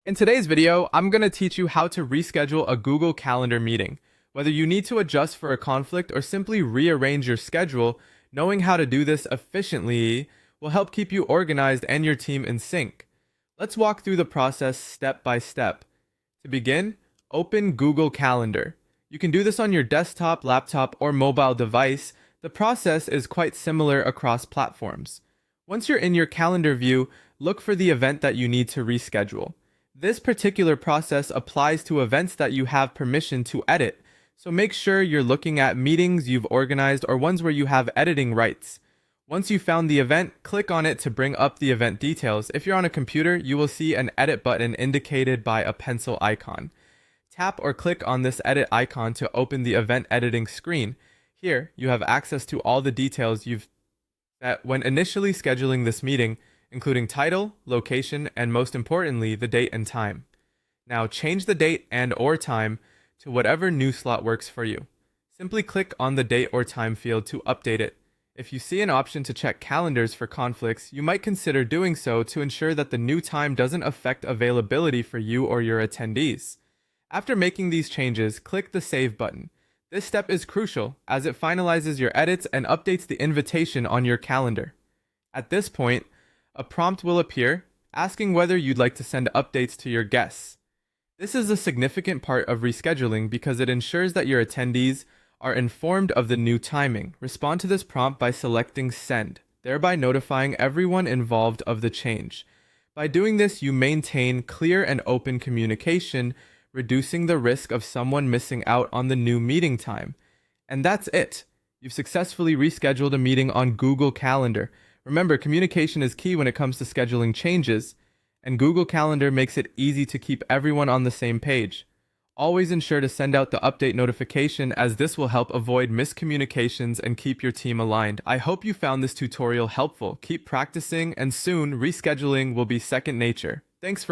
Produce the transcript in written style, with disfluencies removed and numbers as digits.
In today's video, I'm going to teach you how to reschedule a Google Calendar meeting. Whether you need to adjust for a conflict or simply rearrange your schedule, knowing how to do this efficiently will help keep you organized and your team in sync. Let's walk through the process step by step. To begin, open Google Calendar. You can do this on your desktop, laptop, or mobile device. The process is quite similar across platforms. Once you're in your calendar view, look for the event that you need to reschedule. This particular process applies to events that you have permission to edit, so make sure you're looking at meetings you've organized or ones where you have editing rights. Once you've found the event, click on it to bring up the event details. If you're on a computer, you will see an edit button indicated by a pencil icon. Tap or click on this edit icon to open the event editing screen. Here, you have access to all the details you've set when initially scheduling this meeting, including title, location, and most importantly, the date and time. Now change the date and/or time to whatever new slot works for you. Simply click on the date or time field to update it. If you see an option to check calendars for conflicts, you might consider doing so to ensure that the new time doesn't affect availability for you or your attendees. After making these changes, click the Save button. This step is crucial as it finalizes your edits and updates the invitation on your calendar. At this point, a prompt will appear asking whether you'd like to send updates to your guests. This is a significant part of rescheduling because it ensures that your attendees are informed of the new timing. Respond to this prompt by selecting Send, thereby notifying everyone involved of the change. By doing this, you maintain clear and open communication, reducing the risk of someone missing out on the new meeting time. And that's it. You've successfully rescheduled a meeting on Google Calendar. Remember, communication is key when it comes to scheduling changes, and Google Calendar makes it easy to keep everyone on the same page. Always ensure to send out the update notification as this will help avoid miscommunications and keep your team aligned. I hope you found this tutorial helpful. Keep practicing and soon rescheduling will be second nature. Thanks for